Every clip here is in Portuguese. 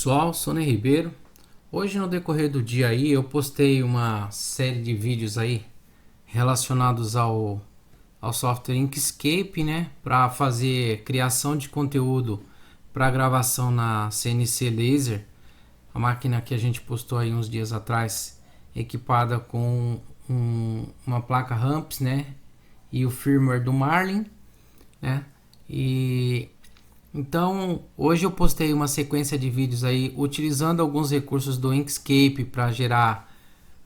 pessoal, sou Ney Ribeiro. Hoje no decorrer do dia aí eu postei uma série de vídeos aí relacionados ao software Inkscape, né, para fazer criação de conteúdo para gravação na CNC Laser, a máquina que a gente postou aí uns dias atrás, equipada com uma placa Ramps, né, e o firmware do Marlin, né, e então, hoje eu postei uma sequência de vídeos aí utilizando alguns recursos do Inkscape para gerar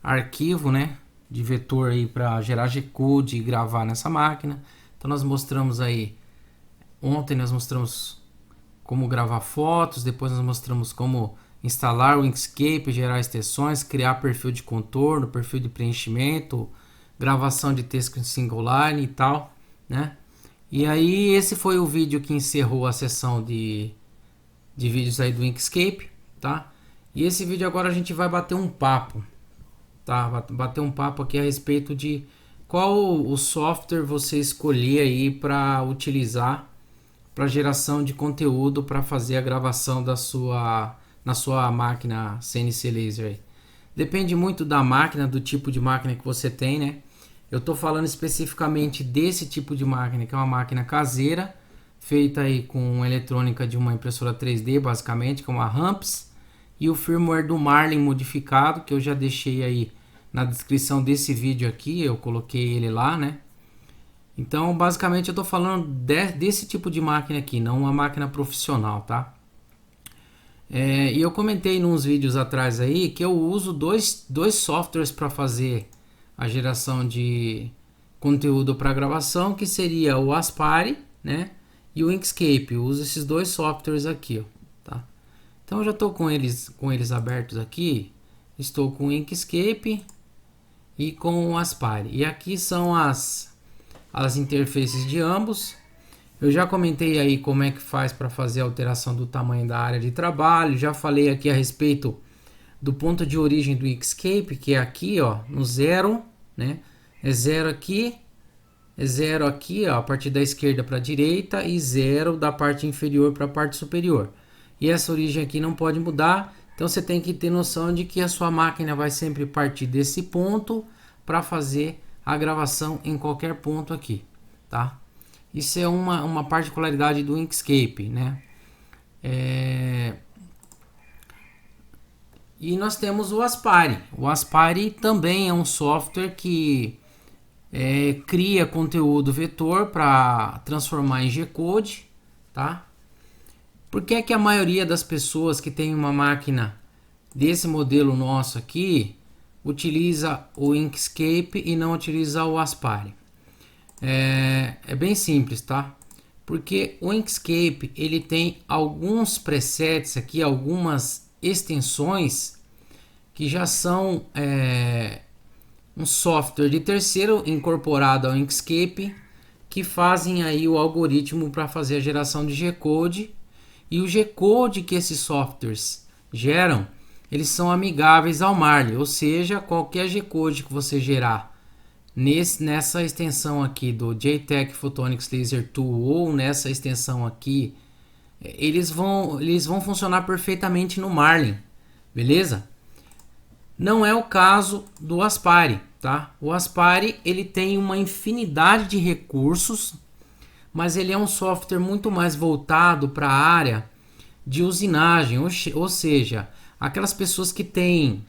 arquivo, né, de vetor aí para gerar G-code e gravar nessa máquina. Então nós mostramos aí, ontem nós mostramos como gravar fotos, depois nós mostramos como instalar o Inkscape, gerar extensões, criar perfil de contorno, perfil de preenchimento, gravação de texto em single line e tal, né? E aí esse foi o vídeo que encerrou a sessão de vídeos aí do Inkscape, tá? E esse vídeo agora a gente vai bater um papo, tá? Bater um papo aqui a respeito de qual o software você escolher aí para utilizar para geração de conteúdo para fazer a gravação na sua máquina CNC Laser aí. Depende muito da máquina, do tipo de máquina que você tem, né? Eu estou falando especificamente desse tipo de máquina, que é uma máquina caseira, feita aí com eletrônica de uma impressora 3D, basicamente, que é uma Ramps, e o firmware do Marlin modificado, que eu já deixei aí na descrição desse vídeo aqui, eu coloquei ele lá, né? Então, basicamente, eu estou falando desse tipo de máquina aqui, não uma máquina profissional, tá? E eu comentei nos vídeos atrás aí que eu uso dois softwares para fazer a geração de conteúdo para gravação, que seria o Aspire, né, e o Inkscape. Eu uso esses dois softwares aqui, ó, tá? Então eu já estou com eles abertos aqui. Estou com o Inkscape e com o Aspire. E aqui são as interfaces de ambos. Eu já comentei aí como é que faz para fazer a alteração do tamanho da área de trabalho. Já falei aqui a respeito do ponto de origem do Inkscape, que é aqui, ó, no 0, né? É 0 aqui, ó, a partir da esquerda para a direita, e 0 da parte inferior para a parte superior. E essa origem aqui não pode mudar, então você tem que ter noção de que a sua máquina vai sempre partir desse ponto para fazer a gravação em qualquer ponto aqui, tá? Isso é uma particularidade do Inkscape, né? E nós temos o Aspire. O Aspire também é um software que cria conteúdo vetor para transformar em G-code, tá? Por que é que a maioria das pessoas que tem uma máquina desse modelo nosso aqui utiliza o Inkscape e não utiliza o Aspire? É bem simples, tá? Porque o Inkscape ele tem alguns presets aqui, algumas extensões que já são um software de terceiro incorporado ao Inkscape, que fazem aí o algoritmo para fazer a geração de G-code, e o G-code que esses softwares geram, eles são amigáveis ao Marlin, ou seja, qualquer G-code que você gerar nessa extensão aqui do JTAG Photonics Laser Tool ou nessa extensão aqui, eles vão funcionar perfeitamente no Marlin, beleza? Não é o caso do Aspire, tá? O Aspire ele tem uma infinidade de recursos, mas ele é um software muito mais voltado para a área de usinagem, ou seja, aquelas pessoas que têm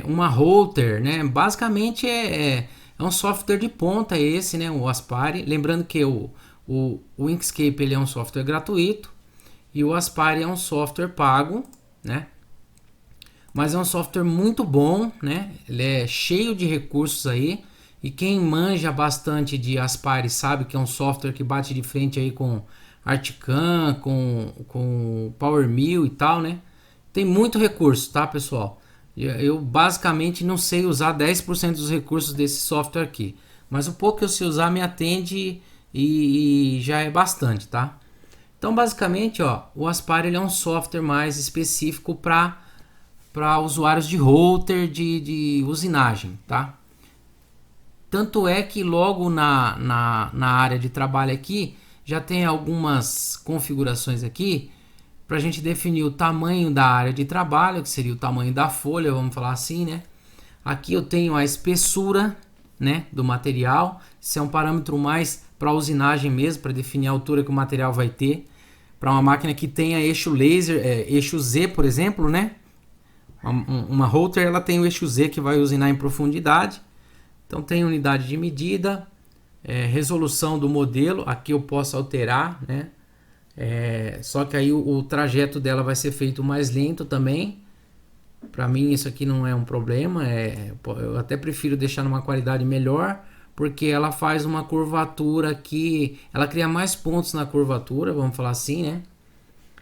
uma router, né? Basicamente é um software de ponta esse, né? O Aspire. Lembrando que o Inkscape ele é um software gratuito e o Aspire é um software pago, né? Mas é um software muito bom, né? Ele é cheio de recursos aí, e quem manja bastante de Aspire sabe que é um software que bate de frente aí com Articam, com PowerMill e tal, né? Tem muito recurso, tá, pessoal? Eu basicamente não sei usar 10% dos recursos desse software aqui, mas o pouco que eu sei usar me atende e já é bastante, tá? Então, basicamente, ó, o Aspire ele é um software mais específico para usuários de router de usinagem, tá? Tanto é que logo na área de trabalho aqui já tem algumas configurações aqui para a gente definir o tamanho da área de trabalho, que seria o tamanho da folha, vamos falar assim, né? Aqui eu tenho a espessura, né, do material. Isso é um parâmetro mais para usinagem mesmo, para definir a altura que o material vai ter. Para uma máquina que tenha eixo laser, eixo Z, por exemplo, né? Uma router, ela tem o eixo Z que vai usinar em profundidade. Então tem unidade de medida, resolução do modelo. Aqui eu posso alterar, né? Só que aí o trajeto dela vai ser feito mais lento também. Para mim isso aqui não é um problema, eu até prefiro deixar numa qualidade melhor, porque ela faz uma curvatura aqui, ela cria mais pontos na curvatura, vamos falar assim, né?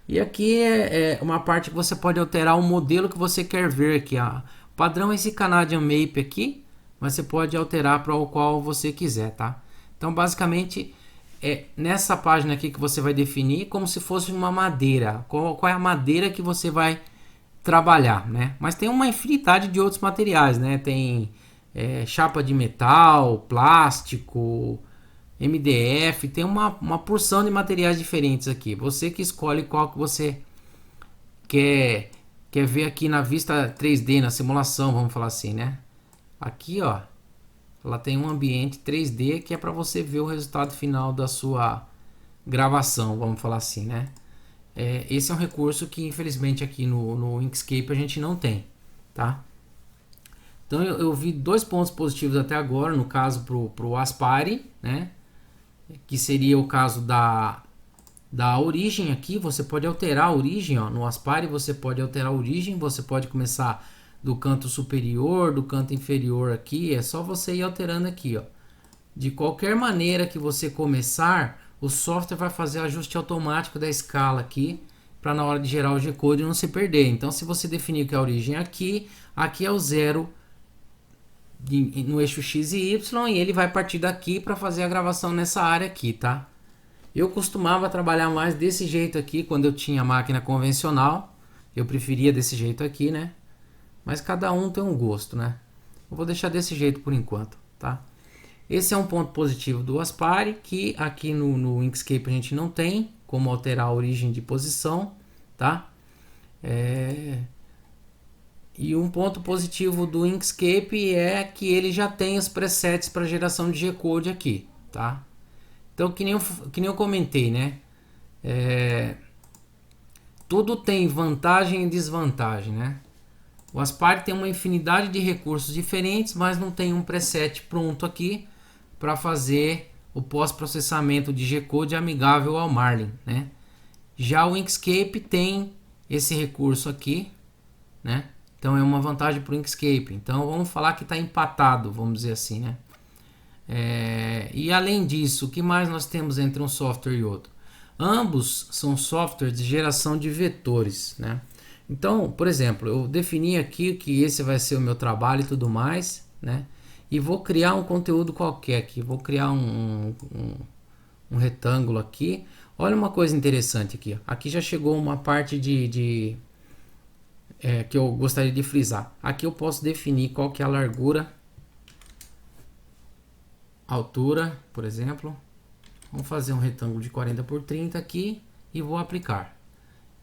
E aqui é uma parte que você pode alterar o modelo que você quer ver aqui. O padrão é esse Canadian Mape aqui, mas você pode alterar para o qual você quiser, tá? Então basicamente nessa página aqui que você vai definir como se fosse uma madeira. Qual é a madeira que você vai trabalhar, né? Mas tem uma infinidade de outros materiais, né? Tem chapa de metal, plástico, MDF, tem uma porção de materiais diferentes aqui. Você que escolhe qual que você quer ver aqui na vista 3D, na simulação, vamos falar assim, né? Aqui, ó, ela tem um ambiente 3D que é para você ver o resultado final da sua gravação, vamos falar assim, né? Esse é um recurso que infelizmente aqui no Inkscape a gente não tem, tá? Então eu vi dois pontos positivos até agora, no caso pro Aspire, né? Que seria o caso da origem aqui. Você pode alterar a origem, ó, no Aspire você pode alterar a origem, você pode começar do canto superior, do canto inferior aqui, é só você ir alterando aqui, ó. De qualquer maneira que você começar, o software vai fazer ajuste automático da escala aqui, para na hora de gerar o G-Code não se perder. Então se você definir que a origem é aqui é o 0 no eixo X e Y, e ele vai partir daqui para fazer a gravação nessa área aqui, tá? Eu costumava trabalhar mais desse jeito aqui quando eu tinha máquina convencional. Eu preferia desse jeito aqui, né? Mas cada um tem um gosto, né? Eu vou deixar desse jeito por enquanto, tá? Esse é um ponto positivo do Aspire, que aqui no Inkscape a gente não tem como alterar a origem de posição, tá? E um ponto positivo do Inkscape é que ele já tem os presets para geração de G-Code aqui, tá? Então, que nem eu comentei, né? Tudo tem vantagem e desvantagem, né? O Aspire tem uma infinidade de recursos diferentes, mas não tem um preset pronto aqui para fazer o pós-processamento de G-Code amigável ao Marlin, né? Já o Inkscape tem esse recurso aqui, né? Então é uma vantagem para o Inkscape. Então vamos falar que está empatado, vamos dizer assim, né? E além disso, o que mais nós temos entre um software e outro? Ambos são softwares de geração de vetores, né? Então, por exemplo, eu defini aqui que esse vai ser o meu trabalho e tudo mais, né? E vou criar um conteúdo qualquer aqui. Vou criar um retângulo aqui. Olha uma coisa interessante aqui. Aqui já chegou uma parte que eu gostaria de frisar. Aqui eu posso definir qual que é a largura, altura, por exemplo. Vamos fazer um retângulo de 40 por 30 aqui e vou aplicar.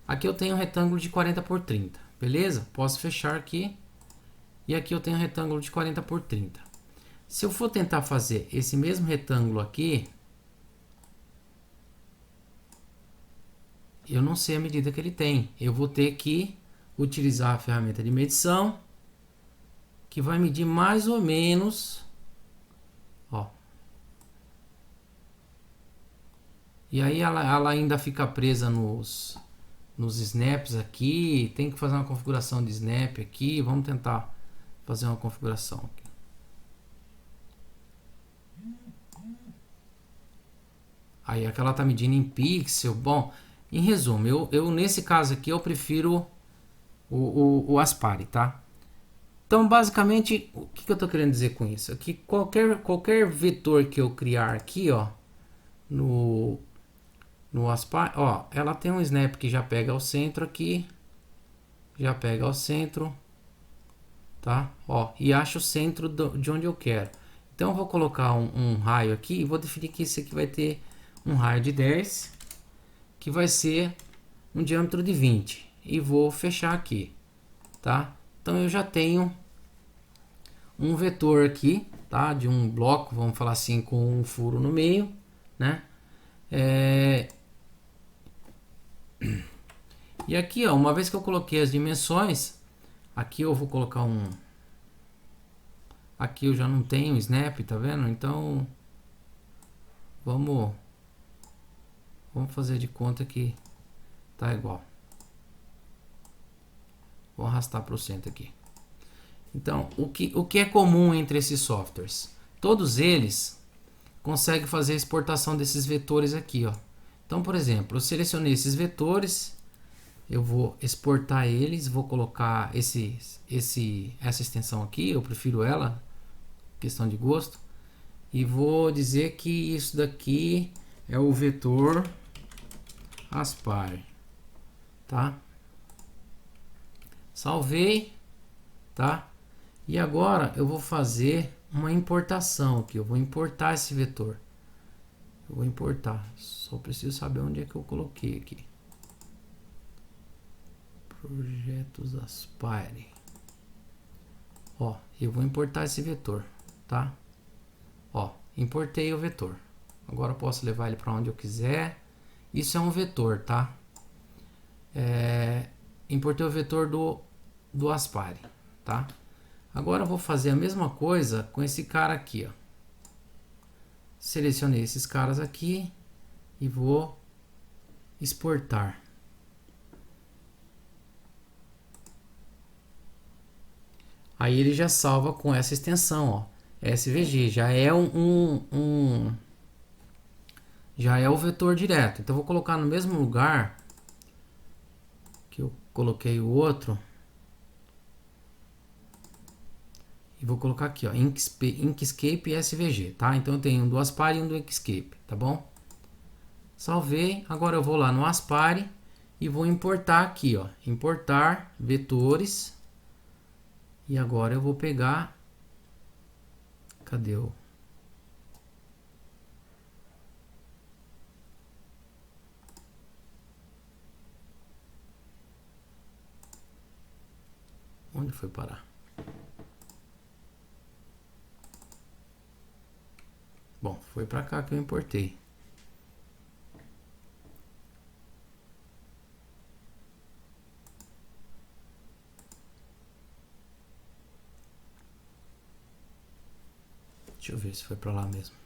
Aqui eu tenho um retângulo de 40 por 30, beleza? Posso fechar aqui. E aqui eu tenho um retângulo de 40 por 30. Se eu for tentar fazer esse mesmo retângulo aqui, eu não sei a medida que ele tem. Eu vou ter que utilizar a ferramenta de medição, que vai medir mais ou menos, ó. E aí ela ainda fica presa nos snaps aqui. Tem que fazer uma configuração de snap aqui. Vamos tentar fazer uma configuração aqui. Aí aquela tá medindo em pixel. Bom, em resumo, eu nesse caso aqui eu prefiro o Aspire, tá? Então basicamente o que eu tô querendo dizer com isso? É que qualquer vetor que eu criar aqui, ó, no Aspire, ó, ela tem um snap que já pega ao centro aqui, já pega ao centro, tá? Ó, e acha o centro de onde eu quero. Então eu vou colocar um raio aqui e vou definir que esse aqui vai ter um raio de 10, que vai ser um diâmetro de 20 e vou fechar aqui, tá? Então eu já tenho um vetor aqui, tá? De um bloco, vamos falar assim, com um furo no meio, né? E aqui, ó, uma vez que eu coloquei as dimensões, aqui eu vou colocar um... Aqui eu já não tenho snap, tá vendo? Então, vamos fazer de conta que tá igual. Vou arrastar para o centro aqui. Então, o que é comum entre esses softwares? Todos eles conseguem fazer a exportação desses vetores aqui, ó. Então, por exemplo, eu selecionei esses vetores, eu vou exportar eles, vou colocar essa extensão aqui, eu prefiro ela, questão de gosto, e vou dizer que isso daqui é o vetor Aspire, tá? Salvei, tá? E agora eu vou fazer uma importação aqui. Eu vou importar esse vetor. Eu vou importar. Só preciso saber onde é que eu coloquei aqui. Projetos Aspire. Ó, eu vou importar esse vetor, tá? Ó, importei o vetor. Agora eu posso levar ele para onde eu quiser. Isso é um vetor, tá? Importei o vetor do Aspire, tá? Agora eu vou fazer a mesma coisa com esse cara aqui, ó. Selecionei esses caras aqui e vou exportar. Aí ele já salva com essa extensão, ó, SVG, já é já é o vetor direto. Então eu vou colocar no mesmo lugar que eu coloquei o outro. E vou colocar aqui, ó, Inkscape e SVG, tá? Então eu tenho um do Aspire e um do Inkscape, tá bom? Salvei. Agora eu vou lá no Aspire e vou importar aqui, ó, importar vetores. E agora eu vou pegar, cadê o... Onde foi parar? Bom, foi para cá que eu importei. Deixa eu ver se foi para lá mesmo.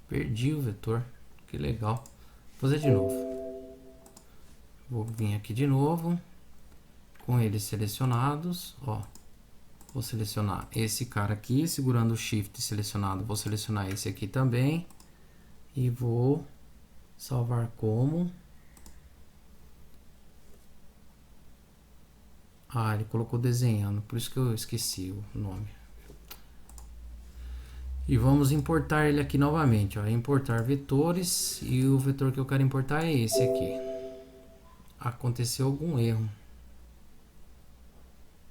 Perdi o vetor. Que legal. Vou fazer de novo. Vou vir aqui de novo. Com eles selecionados. Ó. Vou selecionar esse cara aqui. Segurando o Shift selecionado. Vou selecionar esse aqui também. E vou salvar como. Ah, ele colocou desenhando. Por isso que eu esqueci o nome. E vamos importar ele aqui novamente, ó, importar vetores, e o vetor que eu quero importar é esse aqui. Aconteceu algum erro.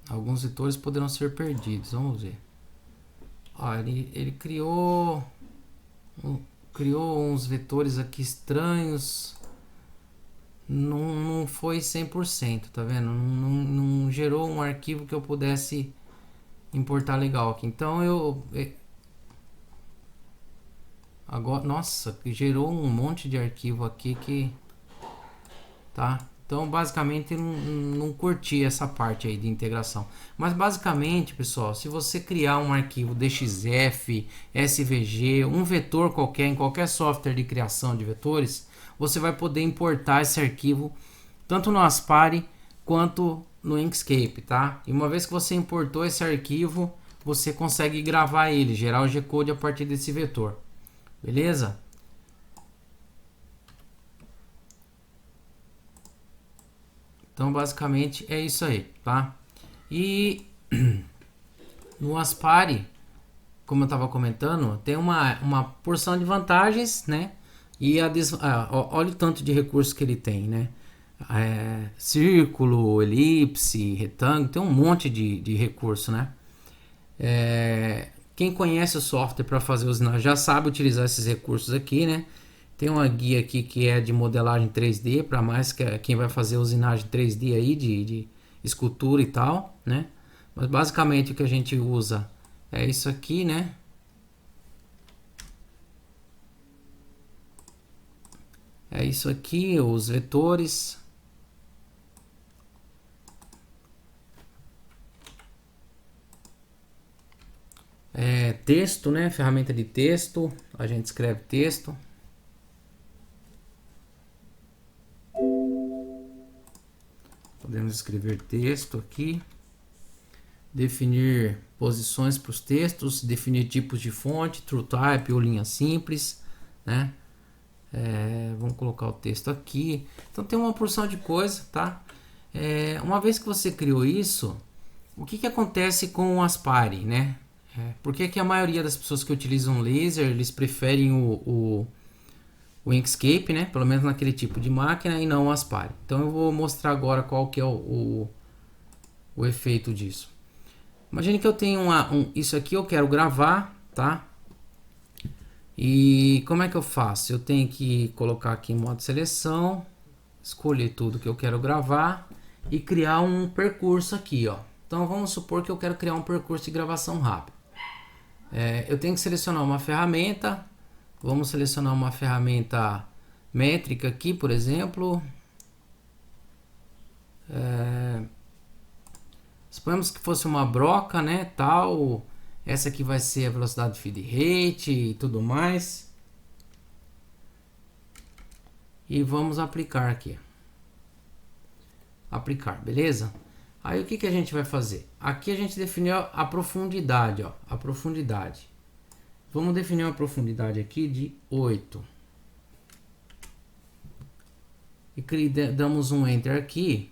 Alguns vetores poderão ser perdidos, vamos ver. Ó, ele criou uns vetores aqui estranhos. Não foi 100%, tá vendo? Não gerou um arquivo que eu pudesse importar legal aqui. Então agora, nossa, gerou um monte de arquivo aqui que... Tá? Então, basicamente, não curti essa parte aí de integração. Mas, basicamente, pessoal, se você criar um arquivo DXF, SVG, um vetor qualquer, em qualquer software de criação de vetores, você vai poder importar esse arquivo tanto no Aspire quanto no Inkscape, tá? E uma vez que você importou esse arquivo, você consegue gravar ele, gerar o G-Code a partir desse vetor. Beleza? Então, basicamente, é isso aí, tá? E no Aspire, como eu estava comentando, tem uma porção de vantagens, né? E olha o tanto de recursos que ele tem, né? Círculo, elipse, retângulo, tem um monte de recurso, né? Quem conhece o software para fazer usinagem já sabe utilizar esses recursos aqui, né? Tem uma guia aqui que é de modelagem 3D, para mais que quem vai fazer usinagem 3D aí, de escultura e tal, né? Mas basicamente o que a gente usa é isso aqui, né? É isso aqui, os vetores. Texto, né? Ferramenta de texto. A gente escreve texto. Podemos escrever texto aqui. Definir posições para os textos. Definir tipos de fonte, TrueType ou linha simples, né? Vamos colocar o texto aqui. Então tem uma porção de coisa, tá? Uma vez que você criou isso, o que acontece com o Aspire, né? Por que a maioria das pessoas que utilizam laser, eles preferem o Inkscape, né? Pelo menos naquele tipo de máquina, e não o Aspire. Então eu vou mostrar agora qual que é o efeito disso. Imagine que eu tenho isso aqui, eu quero gravar, tá? E como é que eu faço? Eu tenho que colocar aqui em modo seleção, escolher tudo que eu quero gravar e criar um percurso aqui, ó. Então vamos supor que eu quero criar um percurso de gravação rápida. Eu tenho que selecionar uma ferramenta. Vamos selecionar uma ferramenta métrica aqui, por exemplo. Suponhamos que fosse uma broca, né, tal. Essa aqui vai ser a velocidade de feed rate e tudo mais. E vamos aplicar aqui. Aplicar, beleza? Aí o que a gente vai fazer? Aqui a gente definiu a profundidade, ó, a profundidade. Vamos definir uma profundidade aqui de 8. E damos um Enter aqui.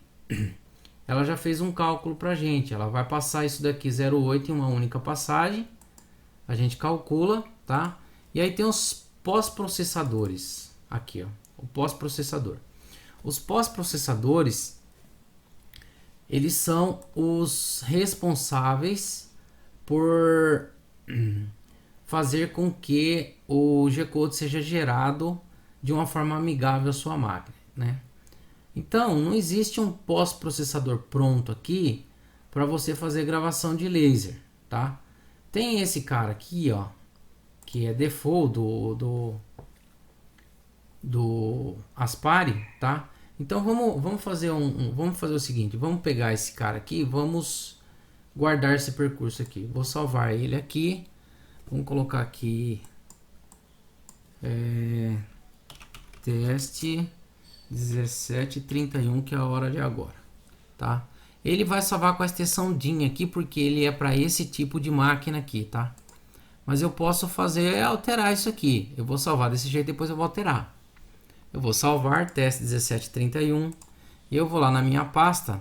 Ela já fez um cálculo pra gente. Ela vai passar isso daqui 0,8 em uma única passagem. A gente calcula, tá? E aí tem os pós-processadores. Aqui, ó, o pós-processador. Os pós-processadores, eles são os responsáveis por fazer com que o G-Code seja gerado de uma forma amigável à sua máquina, né? Então, não existe um pós-processador pronto aqui para você fazer gravação de laser, tá? Tem esse cara aqui, ó, que é default do Aspire, tá? Então vamos fazer vamos fazer o seguinte, vamos pegar esse cara aqui, vamos guardar esse percurso aqui. Vou salvar ele aqui. Vamos colocar aqui teste 1731, que é a hora de agora, tá? Ele vai salvar com a extensão DIN aqui, porque ele é para esse tipo de máquina aqui, tá? Mas eu posso fazer alterar isso aqui. Eu vou salvar desse jeito, depois eu vou alterar. Eu vou salvar teste 1731 e eu vou lá na minha pasta.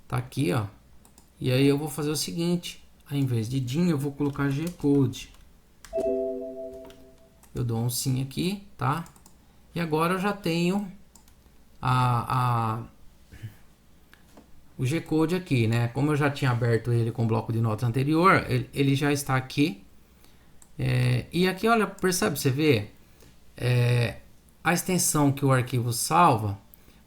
Tá aqui, ó. E aí eu vou fazer o seguinte, ao invés de DIN eu vou colocar G-Code. Eu dou um sim aqui, tá? E agora eu já tenho o G-Code aqui, né? Como eu já tinha aberto ele com o bloco de notas anterior, ele já está aqui. E aqui, olha, percebe, você vê a extensão que o arquivo salva,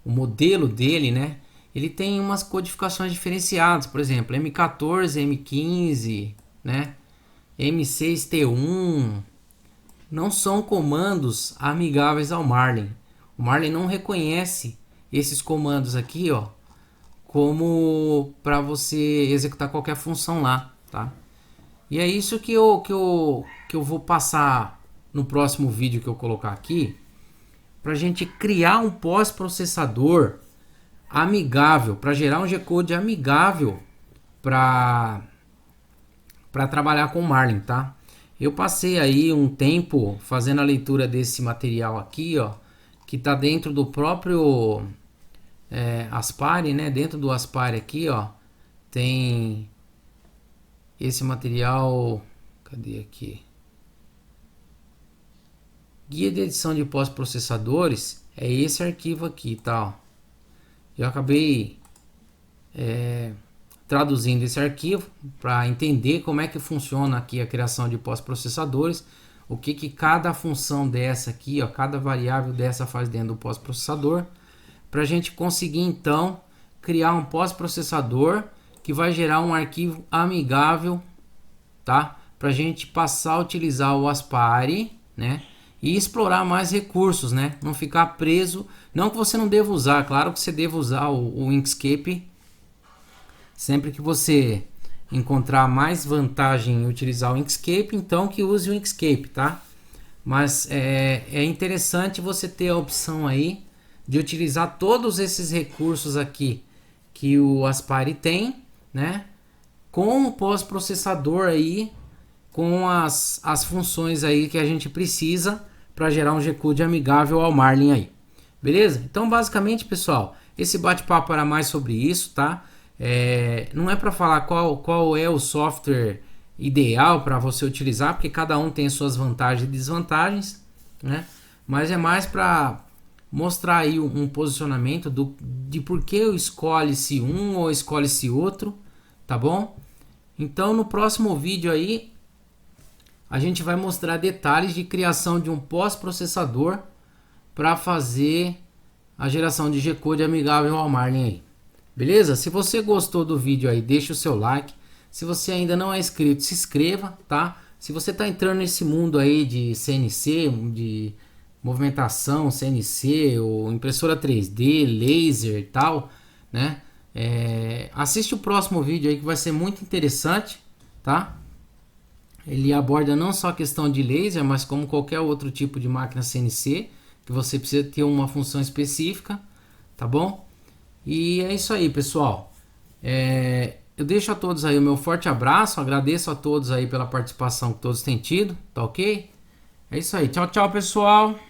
o modelo dele, né? Ele tem umas codificações diferenciadas, por exemplo, M14, M15, né? M6T1, não são comandos amigáveis ao Marlin. O Marlin não reconhece esses comandos aqui, ó, como para você executar qualquer função lá, tá? E é isso que eu vou passar no próximo vídeo que eu colocar aqui, para a gente criar um pós-processador amigável, para gerar um G-Code amigável para trabalhar com Marlin, tá? Eu passei aí um tempo fazendo a leitura desse material aqui, ó, que tá dentro do próprio Aspire, né? Dentro do Aspire aqui, ó, tem esse material. Cadê aqui? Guia de edição de pós-processadores é esse arquivo aqui, tá? Ó. Eu acabei traduzindo esse arquivo para entender como é que funciona aqui a criação de pós-processadores, o que cada função dessa aqui, ó, cada variável dessa faz dentro do pós-processador, para a gente conseguir então criar um pós-processador que vai gerar um arquivo amigável, tá? Para a gente passar a utilizar o Aspire, né? E explorar mais recursos, né? Não ficar preso. Não que você não deva usar, claro que você deva usar o Inkscape sempre que você encontrar mais vantagem em utilizar o Inkscape, então que use o Inkscape, tá? Mas é interessante você ter a opção aí de utilizar todos esses recursos aqui que o Aspire tem, né? Com o pós-processador aí, com as funções aí que a gente precisa para gerar um G-Code amigável ao Marlin aí. Beleza? Então, basicamente, pessoal, esse bate-papo era mais sobre isso, tá? Não é para falar qual é o software ideal para você utilizar, porque cada um tem suas vantagens e desvantagens, né? Mas é mais para mostrar aí um posicionamento de por que escolhe-se um ou escolhe-se outro, tá bom? Então no próximo vídeo aí a gente vai mostrar detalhes de criação de um pós-processador para fazer a geração de G-Code amigável ao Marlin aí. Beleza? Se você gostou do vídeo aí, deixa o seu like. Se você ainda não é inscrito, se inscreva, tá? Se você está entrando nesse mundo aí de CNC, de movimentação, CNC, ou impressora 3D, laser e tal, né? Assiste o próximo vídeo aí que vai ser muito interessante, tá? Ele aborda não só a questão de laser, mas como qualquer outro tipo de máquina CNC, que você precisa ter uma função específica, tá bom? E é isso aí, pessoal. Eu deixo a todos aí o meu forte abraço, agradeço a todos aí pela participação que todos têm tido, tá ok? É isso aí, tchau, tchau, pessoal!